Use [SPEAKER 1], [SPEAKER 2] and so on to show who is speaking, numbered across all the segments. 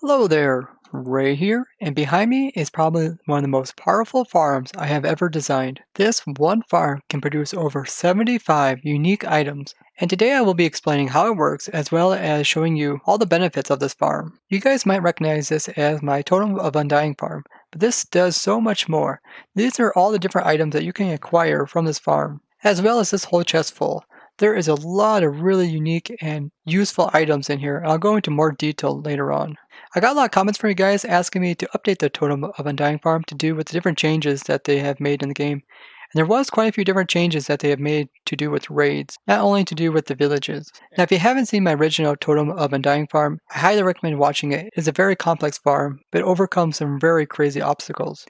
[SPEAKER 1] Hello there, Ray here, and behind me is probably one of the most powerful farms I have ever designed. This one farm can produce over 75 unique items, and today I will be explaining how it works as well as showing you all the benefits of this farm. You guys might recognize this as my Totem of Undying farm, but this does so much more. These are all the different items that you can acquire from this farm, as well as this whole chest full. There is a lot of really unique and useful items in here, and I'll go into more detail later on. I got a lot of comments from you guys asking me to update the Totem of Undying farm to do with the different changes that they have made in the game. And there was quite a few different changes that they have made to do with raids, not only to do with the villages. Now if you haven't seen my original Totem of Undying farm, I highly recommend watching it. It's a very complex farm, but overcomes some very crazy obstacles.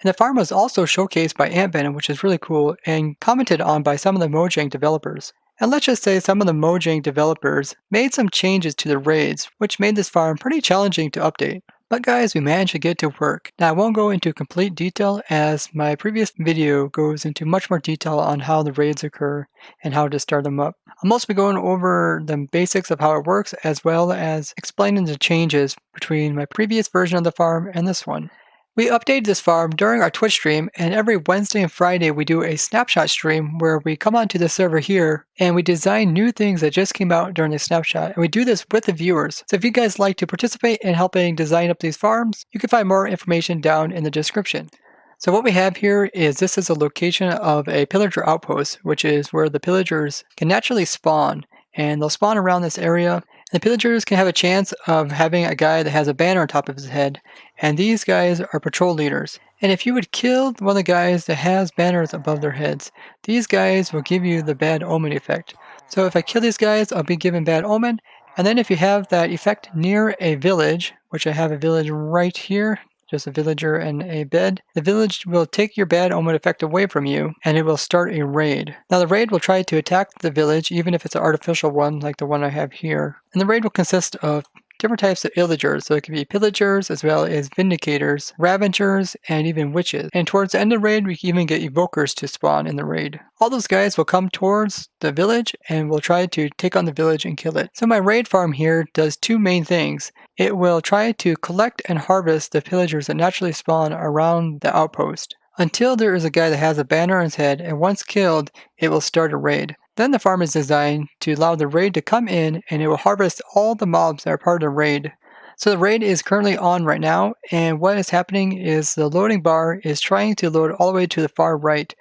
[SPEAKER 1] And the farm was also showcased by Ant, which is really cool, and commented on by some of the Mojang developers. And let's just say some of the Mojang developers made some changes to the raids, which made this farm pretty challenging to update. But guys, we managed to get to work. Now I won't go into complete detail as my previous video goes into much more detail on how the raids occur and how to start them up. I'll mostly be going over the basics of how it works as well as explaining the changes between my previous version of the farm and this one. We updated this farm during our Twitch stream, and every Wednesday and Friday we do a snapshot stream where we come onto the server here and we design new things that just came out during the snapshot, and we do this with the viewers. So if you guys like to participate in helping design up these farms, you can find more information down in the description. So what we have here is this is a location of a Pillager outpost, which is where the pillagers can naturally spawn, and they'll spawn around this area. The pillagers can have a chance of having a guy that has a banner on top of his head, and these guys are patrol leaders. And if you would kill one of the guys that has banners above their heads, these guys will give you the bad omen effect. So if I kill these guys, I'll be given bad omen, and then if you have that effect near a village, which I have a village right here, just a villager and a bed, the village will take your bad omen effect away from you, and it will start a raid. Now the raid will try to attack the village, even if it's an artificial one like the one I have here. And the raid will consist of different types of illagers, so it can be pillagers as well as vindicators, ravagers, and even witches. And towards the end of the raid, we can even get evokers to spawn in the raid. All those guys will come towards the village and will try to take on the village and kill it. So my raid farm here does two main things. It will try to collect and harvest the pillagers that naturally spawn around the outpost until there is a guy that has a banner on his head, and once killed, it will start a raid. Then the farm is designed to allow the raid to come in, and it will harvest all the mobs that are part of the raid. So the raid is currently on right now, and what is happening is the loading bar is trying to load all the way to the far right,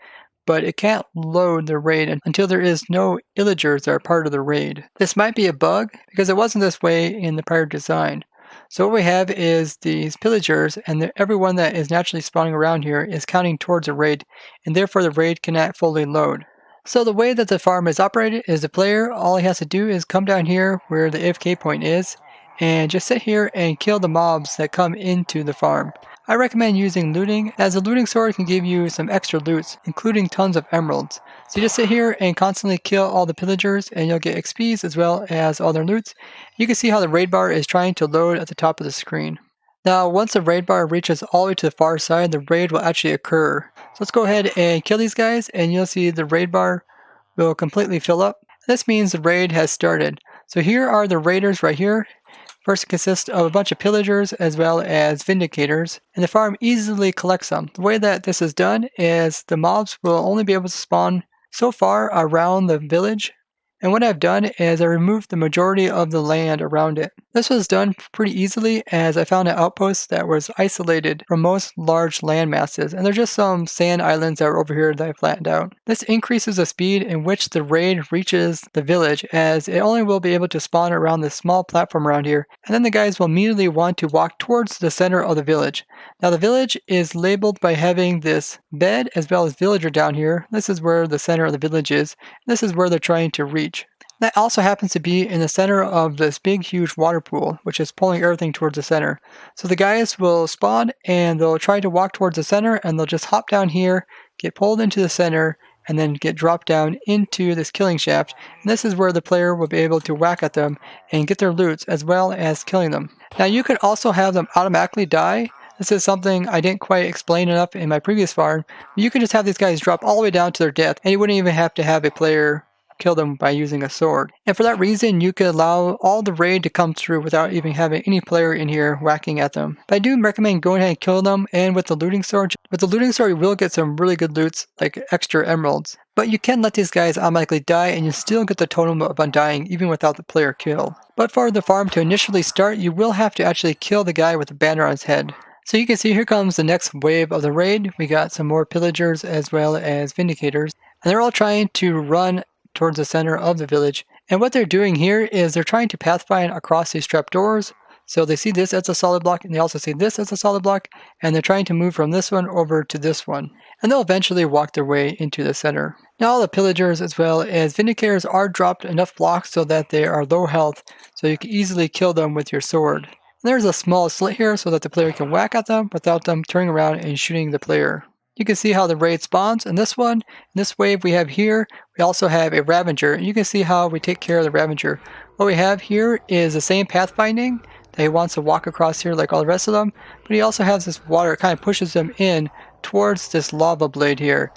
[SPEAKER 1] but it can't load the raid until there is no illagers that are part of the raid. This might be a bug, because it wasn't this way in the prior design. So what we have is these pillagers, and everyone that is naturally spawning around here is counting towards a raid, and therefore the raid cannot fully load. So the way that the farm is operated is the player, all he has to do is come down here where the AFK point is, and just sit here and kill the mobs that come into the farm. I recommend using looting, as the looting sword can give you some extra loots, including tons of emeralds. So you just sit here and constantly kill all the pillagers, and you'll get XPs as well as all their loots. You can see how the raid bar is trying to load at the top of the screen. Now, once the raid bar reaches all the way to the far side, the raid will actually occur. So let's go ahead and kill these guys, and you'll see the raid bar will completely fill up. This means the raid has started. So here are the raiders right here. First, it consists of a bunch of pillagers as well as vindicators, and the farm easily collects them. The way that this is done is the mobs will only be able to spawn so far around the village, and what I've done is I removed the majority of the land around it. This was done pretty easily as I found an outpost that was isolated from most large land masses, and there's just some sand islands that are over here that I flattened out. This increases the speed in which the raid reaches the village, as it only will be able to spawn around this small platform around here, and then the guys will immediately want to walk towards the center of the village. Now the village is labeled by having this bed as well as villager down here. This is where the center of the village is. This is where they're trying to reach. That also happens to be in the center of this big huge water pool, which is pulling everything towards the center. So the guys will spawn and they'll try to walk towards the center, and they'll just hop down here, get pulled into the center, and then get dropped down into this killing shaft. And this is where the player will be able to whack at them and get their loots as well as killing them. Now you could also have them automatically die. This is something I didn't quite explain enough in my previous farm. You can just have these guys drop all the way down to their death, and you wouldn't even have to have a player kill them by using a sword. And for that reason, you could allow all the raid to come through without even having any player in here whacking at them. But I do recommend going ahead and kill them, and with the looting sword, you will get some really good loots, like extra emeralds. But you can let these guys automatically die, and you still get the totem of undying even without the player kill. But for the farm to initially start, you will have to actually kill the guy with the banner on his head. So you can see here comes the next wave of the raid. We got some more pillagers as well as vindicators, and they're all trying to run towards the center of the village. And what they're doing here is they're trying to pathfind across these trapdoors. So they see this as a solid block, and they also see this as a solid block, and they're trying to move from this one over to this one. And they'll eventually walk their way into the center. Now all the pillagers as well as vindicators are dropped enough blocks so that they are low health, so you can easily kill them with your sword. And there's a small slit here so that the player can whack at them without them turning around and shooting the player. You can see how the raid spawns in this one. In this wave we have here, we also have a Ravager. And you can see how we take care of the Ravager. What we have here is the same pathfinding. That he wants to walk across here like all the rest of them. But he also has this water, it kind of pushes them in towards this lava blade here.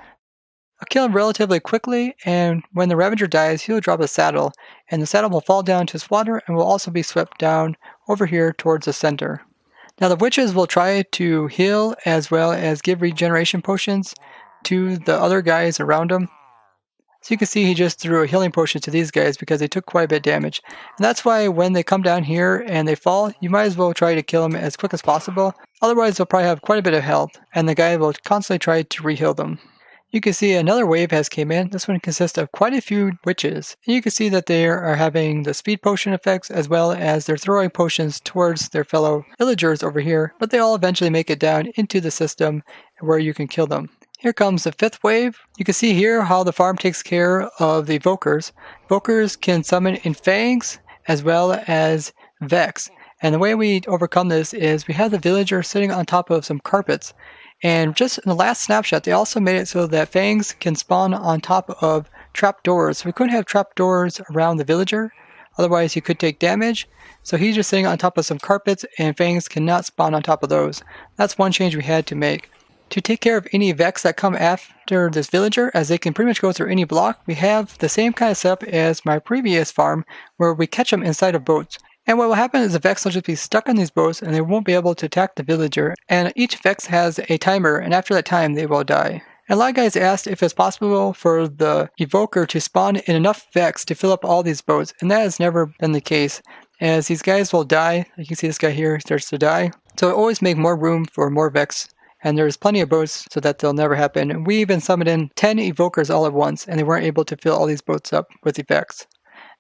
[SPEAKER 1] I'll kill him relatively quickly, and when the Ravager dies, he'll drop a saddle, and the saddle will fall down to his water and will also be swept down over here towards the center. Now the witches will try to heal as well as give regeneration potions to the other guys around him. So you can see he just threw a healing potion to these guys because they took quite a bit of damage. And that's why when they come down here and they fall, you might as well try to kill them as quick as possible. Otherwise they'll probably have quite a bit of health, and the guy will constantly try to re-heal them. You can see another wave has came in. This one consists of quite a few witches. And you can see that they are having the speed potion effects as well as they're throwing potions towards their fellow villagers over here, but they all eventually make it down into the system where you can kill them. Here comes the fifth wave. You can see here how the farm takes care of the evokers. Evokers can summon in fangs as well as vex. And the way we overcome this is we have the villager sitting on top of some carpets. And just in the last snapshot, they also made it so that fangs can spawn on top of trapdoors. We couldn't have trapdoors around the villager, otherwise he could take damage. So he's just sitting on top of some carpets, and fangs cannot spawn on top of those. That's one change we had to make. To take care of any vex that come after this villager, as they can pretty much go through any block, we have the same kind of setup as my previous farm, where we catch them inside of boats. And what will happen is the Vex will just be stuck on these boats and they won't be able to attack the villager. And each Vex has a timer, and after that time they will die. And a lot of guys asked if it's possible for the Evoker to spawn in enough Vex to fill up all these boats, and that has never been the case, as these guys will die. You can see this guy here starts to die. So always make more room for more Vex. And there's plenty of boats so that they'll never happen. And we even summoned in 10 Evokers all at once, and they weren't able to fill all these boats up with the Vex.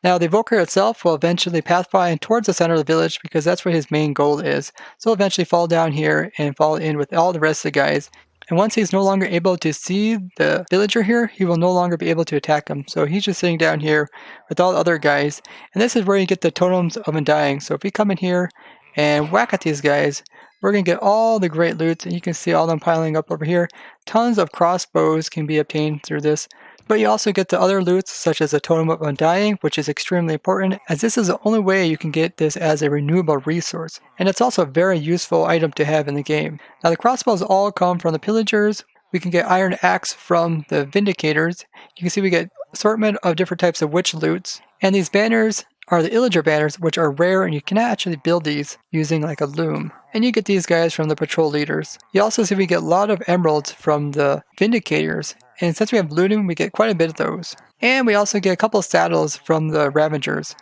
[SPEAKER 1] Now the Evoker itself will eventually pathfind towards the center of the village because that's what his main goal is. So he'll eventually fall down here and fall in with all the rest of the guys. And once he's no longer able to see the villager here, he will no longer be able to attack him. So he's just sitting down here with all the other guys. And this is where you get the totems of undying. So if we come in here and whack at these guys, we're going to get all the great loot. And you can see all them piling up over here. Tons of crossbows can be obtained through this. But you also get the other loots, such as a Totem of Undying, which is extremely important, as this is the only way you can get this as a renewable resource. And it's also a very useful item to have in the game. Now the crossbows all come from the Pillagers. We can get Iron Axe from the Vindicators. You can see we get assortment of different types of witch loots. And these banners are the Pillager banners, which are rare, and you cannot actually build these using like a loom. And you get these guys from the patrol leaders. You also see we get a lot of emeralds from the Vindicators. And since we have looting, we get quite a bit of those. And we also get a couple of saddles from the Ravagers.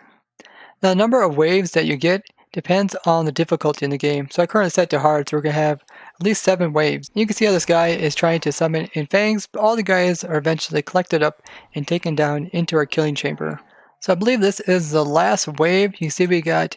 [SPEAKER 1] Now the number of waves that you get depends on the difficulty in the game. So I currently set to hard, so we're going to have at least 7 waves. You can see how this guy is trying to summon in fangs, but all the guys are eventually collected up and taken down into our killing chamber. So I believe this is the last wave. You see we got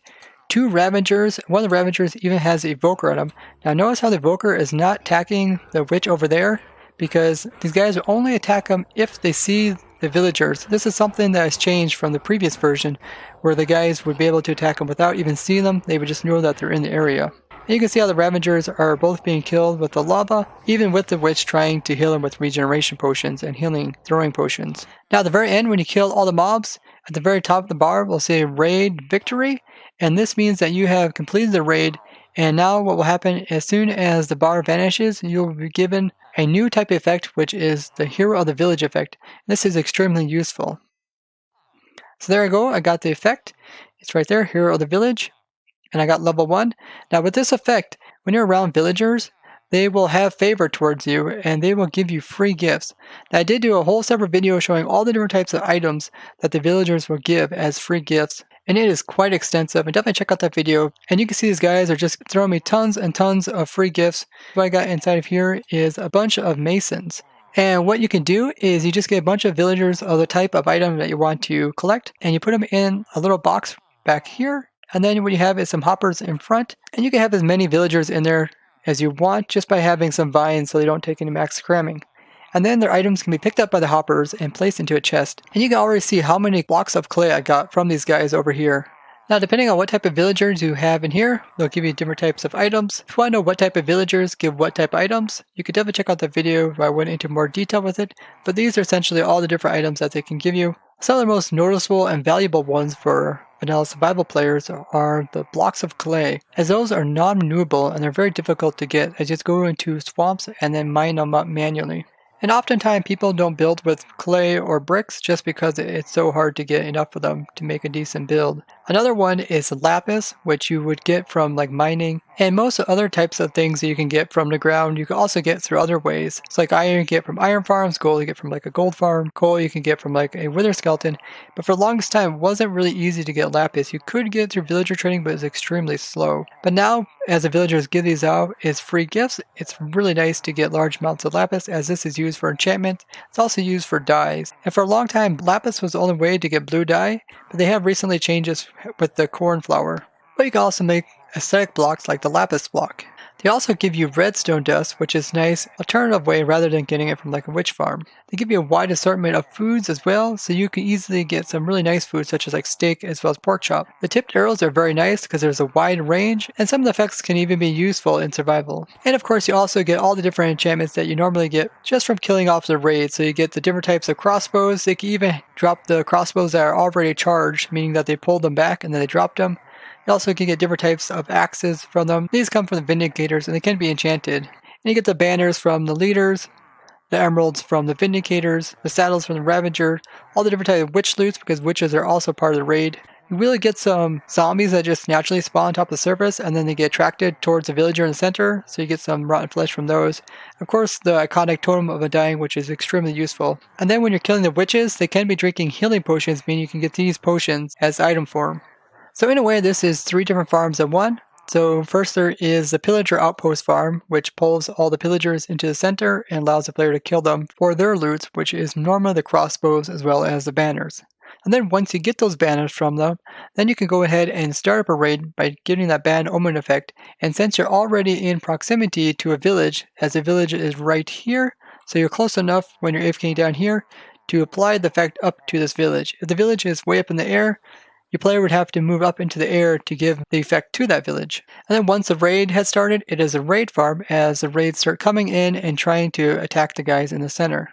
[SPEAKER 1] 2 Ravagers. One of the Ravagers even has an Evoker on him. Now notice how the Evoker is not attacking the witch over there, because these guys will only attack them if they see the villagers. This is something that has changed from the previous version, where the guys would be able to attack them without even seeing them. They would just know that they're in the area. And you can see how the Ravagers are both being killed with the lava, even with the witch trying to heal them with regeneration potions and healing throwing potions. Now at the very end, when you kill all the mobs, at the very top of the bar will say Raid Victory, and this means that you have completed the raid. And now what will happen, as soon as the bar vanishes, you'll be given a new type of effect, which is the Hero of the Village effect. This is extremely useful. So there I go, I got the effect. It's right there, Hero of the Village. And I got level 1. Now with this effect, when you're around villagers, they will have favor towards you and they will give you free gifts. Now I did do a whole separate video showing all the different types of items that the villagers will give as free gifts. And it is quite extensive, and definitely check out that video. And you can see these guys are just throwing me tons and tons of free gifts. What I got inside of here is a bunch of masons. And what you can do is you just get a bunch of villagers of the type of item that you want to collect, and you put them in a little box back here. And then what you have is some hoppers in front, and you can have as many villagers in there as you want just by having some vines so they don't take any max cramming. And then their items can be picked up by the hoppers and placed into a chest. And you can already see how many blocks of clay I got from these guys over here. Now depending on what type of villagers you have in here, they'll give you different types of items. If you want to know what type of villagers give what type of items, you could definitely check out that video where I went into more detail with it. But these are essentially all the different items that they can give you. Some of the most noticeable and valuable ones for vanilla survival players are the blocks of clay, as those are non-renewable and they're very difficult to get, as you just go into swamps and then mine them up manually. And oftentimes people don't build with clay or bricks just because it's so hard to get enough of them to make a decent build. Another one is lapis, which you would get from like mining, and most other types of things that you can get from the ground you can also get through other ways. It's like iron you get from iron farms, gold you get from like a gold farm, coal you can get from like a wither skeleton. But for the longest time it wasn't really easy to get lapis. You could get it through villager trading, but it's extremely slow. But now, as the villagers give these out as free gifts, it's really nice to get large amounts of lapis, as this is used for enchantment. It's also used for dyes. And for a long time, lapis was the only way to get blue dye, but they have recently changed this with the corn flour. But you can also make aesthetic blocks like the lapis block. They also give you redstone dust, which is a nice alternative way rather than getting it from like a witch farm. They give you a wide assortment of foods as well, so you can easily get some really nice foods such as like steak as well as pork chop. The tipped arrows are very nice because there's a wide range, and some of the effects can even be useful in survival. And of course you also get all the different enchantments that you normally get just from killing off the raids. So you get the different types of crossbows. They can even drop the crossbows that are already charged, meaning that they pulled them back and then they dropped them. You also can get different types of axes from them. These come from the Vindicators and they can be enchanted. And you get the banners from the leaders, the emeralds from the Vindicators, the saddles from the Ravager, all the different types of witch loots because witches are also part of the raid. You really get some zombies that just naturally spawn on top of the surface and then they get attracted towards the villager in the center, so you get some rotten flesh from those. Of course, the iconic Totem of Undying, which is extremely useful. And then when you're killing the witches, they can be drinking healing potions, meaning you can get these potions as item form. So in a way, this is 3 different farms in one. So first there is the Pillager Outpost farm, which pulls all the pillagers into the center and allows the player to kill them for their loot, which is normally the crossbows as well as the banners. And then once you get those banners from them, then you can go ahead and start up a raid by getting that Ban Omen effect. And since you're already in proximity to a village, as the village is right here, so you're close enough when you're AFKing down here to apply the effect up to this village. If the village is way up in the air, your player would have to move up into the air to give the effect to that village. And then once the raid has started, it is a raid farm as the raids start coming in and trying to attack the guys in the center.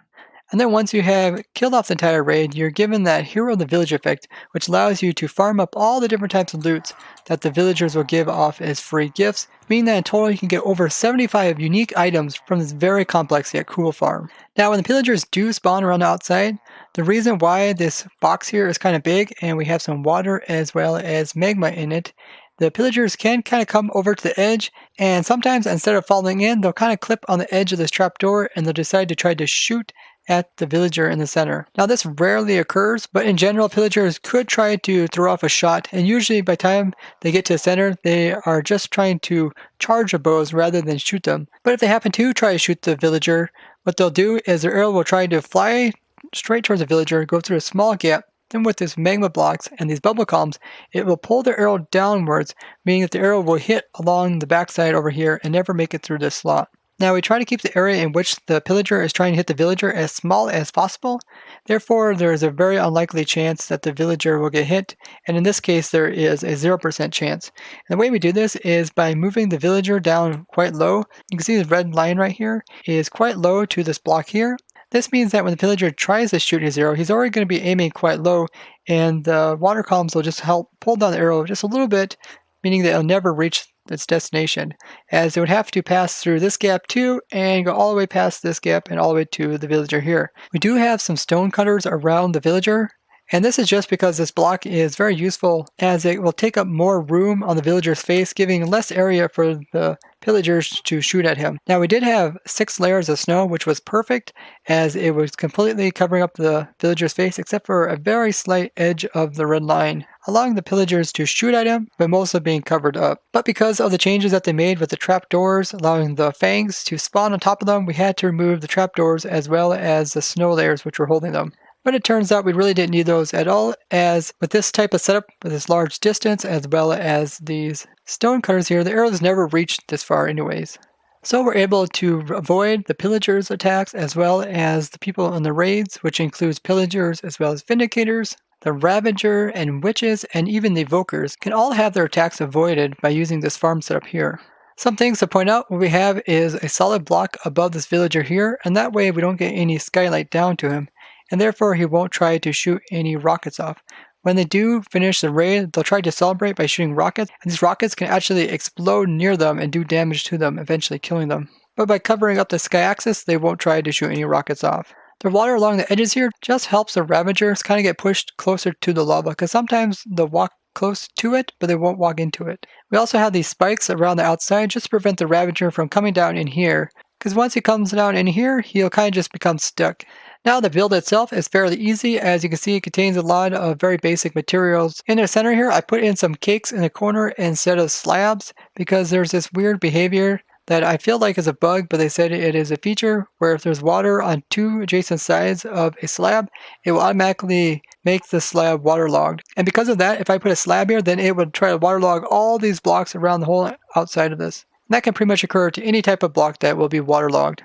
[SPEAKER 1] And then once you have killed off the entire raid, you're given that Hero of the Village effect, which allows you to farm up all the different types of loots that the villagers will give off as free gifts, meaning that in total you can get over 75 unique items from this very complex yet cool farm. Now when the pillagers do spawn around the outside, the reason why this box here is kind of big and we have some water as well as magma in it, the pillagers can kind of come over to the edge, and sometimes instead of falling in, they'll kind of clip on the edge of this trapdoor and they'll decide to try to shoot at the villager in the center. Now this rarely occurs, but in general pillagers could try to throw off a shot, and usually by the time they get to the center they are just trying to charge the bows rather than shoot them. But if they happen to try to shoot the villager, what they'll do is their arrow will try to fly straight towards the villager, go through a small gap, then with this magma blocks and these bubble columns, it will pull the arrow downwards, meaning that the arrow will hit along the backside over here and never make it through this slot. Now we try to keep the area in which the pillager is trying to hit the villager as small as possible. Therefore, there is a very unlikely chance that the villager will get hit, and in this case there is a 0% chance. And the way we do this is by moving the villager down quite low. You can see the red line right here is quite low to this block here. This means that when the pillager tries to shoot his arrow, he's already going to be aiming quite low, and the water columns will just help pull down the arrow just a little bit, meaning that it'll never reach its destination, as it would have to pass through this gap too and go all the way past this gap and all the way to the villager here. We do have some stone cutters around the villager, And this is just because this block is very useful as it will take up more room on the villager's face, giving less area for the pillagers to shoot at him. Now we did have 6 layers of snow, which was perfect as it was completely covering up the villager's face except for a very slight edge of the red line, allowing the pillagers to shoot at him, but mostly being covered up. But because of the changes that they made with the trapdoors, allowing the fangs to spawn on top of them, we had to remove the trapdoors as well as the snow layers which were holding them. But it turns out we really didn't need those at all, as with this type of setup, with this large distance, as well as these stone cutters here, the arrows never reached this far anyways. So we're able to avoid the pillagers' attacks as well as the people in the raids, which includes pillagers as well as vindicators. The Ravager and Witches and even the Evokers can all have their attacks avoided by using this farm setup here. Some things to point out, what we have is a solid block above this villager here, and that way we don't get any skylight down to him, and therefore he won't try to shoot any rockets off. When they do finish the raid, they'll try to celebrate by shooting rockets, and these rockets can actually explode near them and do damage to them, eventually killing them. But by covering up the sky axis, they won't try to shoot any rockets off. The water along the edges here just helps the Ravagers kind of get pushed closer to the lava, because sometimes they'll walk close to it, but they won't walk into it. We also have these spikes around the outside just to prevent the Ravager from coming down in here, because once he comes down in here, he'll kind of just become stuck. Now the build itself is fairly easy. As you can see, it contains a lot of very basic materials. In the center here, I put in some cakes in the corner instead of slabs because there's this weird behavior that I feel like is a bug, but they said it is a feature where if there's water on 2 adjacent sides of a slab, it will automatically make the slab waterlogged. And because of that, if I put a slab here, then it would try to waterlog all these blocks around the whole outside of this. And that can pretty much occur to any type of block that will be waterlogged.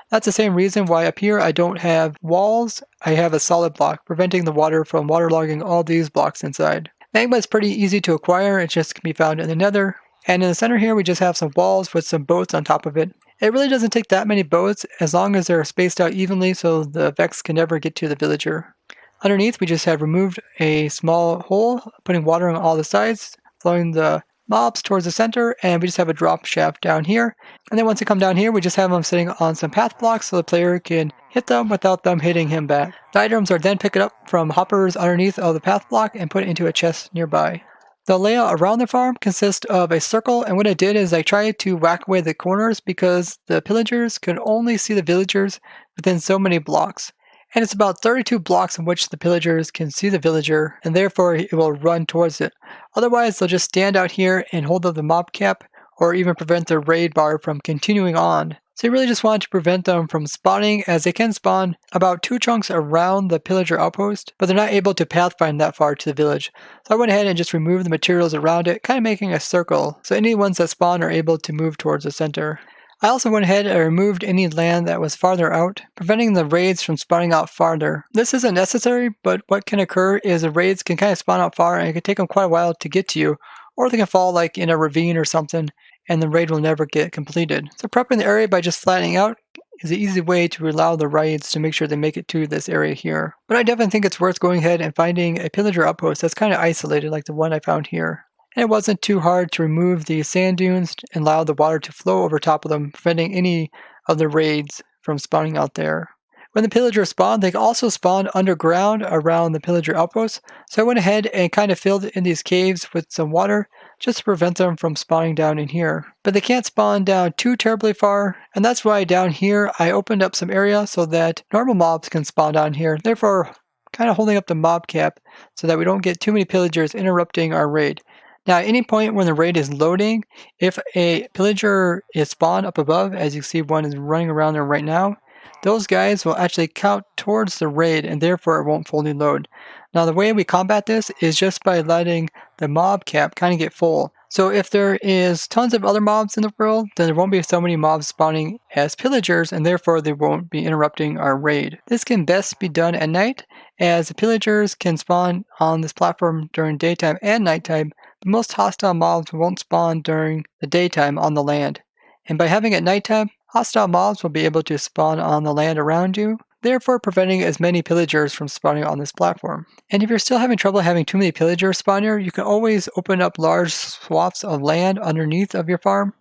[SPEAKER 1] That's the same reason why up here I don't have walls, I have a solid block, preventing the water from waterlogging all these blocks inside. Magma is pretty easy to acquire, it just can be found in the nether. And in the center here we just have some walls with some boats on top of it. It really doesn't take that many boats as long as they're spaced out evenly so the Vex can never get to the villager. Underneath we just have removed a small hole, putting water on all the sides, flowing the mobs towards the center, and we just have a drop shaft down here. And then once they come down here, we just have them sitting on some path blocks so the player can hit them without them hitting him back. The items are then picked up from hoppers underneath of the path block and put into a chest nearby. The layout around the farm consists of a circle, and what I did is I tried to whack away the corners because the pillagers could only see the villagers within so many blocks. And it's about 32 blocks in which the pillagers can see the villager, and therefore it will run towards it. Otherwise, they'll just stand out here and hold up the mob cap, or even prevent their raid bar from continuing on. So you really just want to prevent them from spawning, as they can spawn about 2 chunks around the pillager outpost, but they're not able to pathfind that far to the village. So I went ahead and just removed the materials around it, kind of making a circle, so any ones that spawn are able to move towards the center. I also went ahead and removed any land that was farther out, preventing the raids from spawning out farther. This isn't necessary, but what can occur is the raids can kind of spawn out far and it can take them quite a while to get to you, or they can fall like in a ravine or something and the raid will never get completed. So prepping the area by just flattening out is an easy way to allow the raids to make sure they make it to this area here. But I definitely think it's worth going ahead and finding a pillager outpost that's kind of isolated like the one I found here. And it wasn't too hard to remove the sand dunes and allow the water to flow over top of them, preventing any of the raids from spawning out there. When the pillagers spawn, they also spawn underground around the pillager outpost, so I went ahead and kind of filled in these caves with some water just to prevent them from spawning down in here. But they can't spawn down too terribly far, and that's why down here I opened up some area so that normal mobs can spawn down here, therefore kind of holding up the mob cap so that we don't get too many pillagers interrupting our raid. Now at any point when the raid is loading, if a pillager is spawned up above, as you see one is running around there right now, those guys will actually count towards the raid and therefore it won't fully load. Now the way we combat this is just by letting the mob cap kind of get full. So if there is tons of other mobs in the world, then there won't be so many mobs spawning as pillagers and therefore they won't be interrupting our raid. This can best be done at night, as the pillagers can spawn on this platform during daytime and nighttime, but most hostile mobs won't spawn during the daytime on the land. And by having it nighttime, hostile mobs will be able to spawn on the land around you, therefore preventing as many pillagers from spawning on this platform. And if you're still having trouble having too many pillagers spawn here, you can always open up large swaths of land underneath of your farm,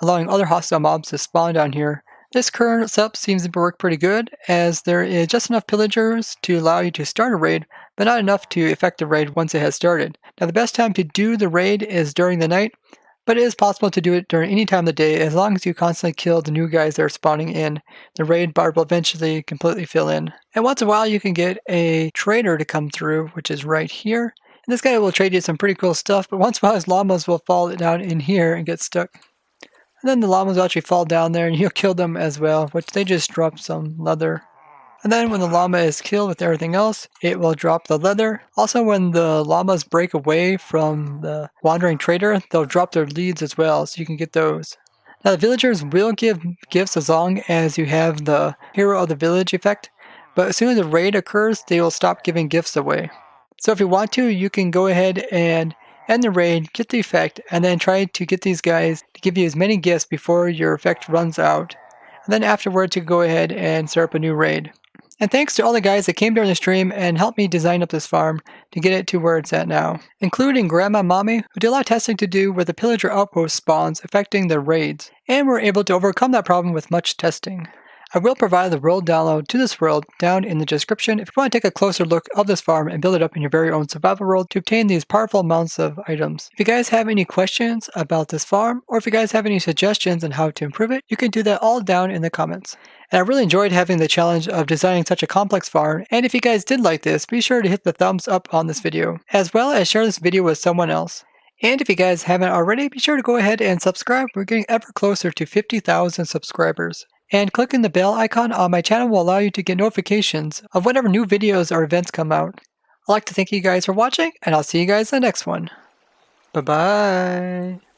[SPEAKER 1] allowing other hostile mobs to spawn down here. This current setup seems to work pretty good, as there is just enough pillagers to allow you to start a raid, but not enough to affect the raid once it has started. Now the best time to do the raid is during the night, but it is possible to do it during any time of the day as long as you constantly kill the new guys that are spawning in. The raid bar will eventually completely fill in. And once in a while you can get a trader to come through, which is right here. And this guy will trade you some pretty cool stuff, but once in a while his llamas will fall down in here and get stuck. And then the llamas will actually fall down there and you'll kill them as well, which they just drop some leather. And then when the llama is killed with everything else, it will drop the leather. Also, when the llamas break away from the wandering trader, they'll drop their leads as well, so you can get those. Now the villagers will give gifts as long as you have the hero of the village effect, but as soon as the raid occurs, they will stop giving gifts away. So if you want to, you can go ahead and end the raid, get the effect, and then try to get these guys to give you as many gifts before your effect runs out. And then afterwards, you can go ahead and start up a new raid. And thanks to all the guys that came during the stream and helped me design up this farm to get it to where it's at now, including Grandma Mommy, who did a lot of testing to do where the Pillager Outpost spawns affecting the raids, and were able to overcome that problem with much testing. I will provide the world download to this world down in the description if you want to take a closer look of this farm and build it up in your very own survival world to obtain these powerful amounts of items. If you guys have any questions about this farm, or if you guys have any suggestions on how to improve it, you can do that all down in the comments. And I really enjoyed having the challenge of designing such a complex farm, and if you guys did like this, be sure to hit the thumbs up on this video, as well as share this video with someone else. And if you guys haven't already, be sure to go ahead and subscribe. We're getting ever closer to 50,000 subscribers. And clicking the bell icon on my channel will allow you to get notifications of whenever new videos or events come out. I'd like to thank you guys for watching, and I'll see you guys in the next one. Bye-bye.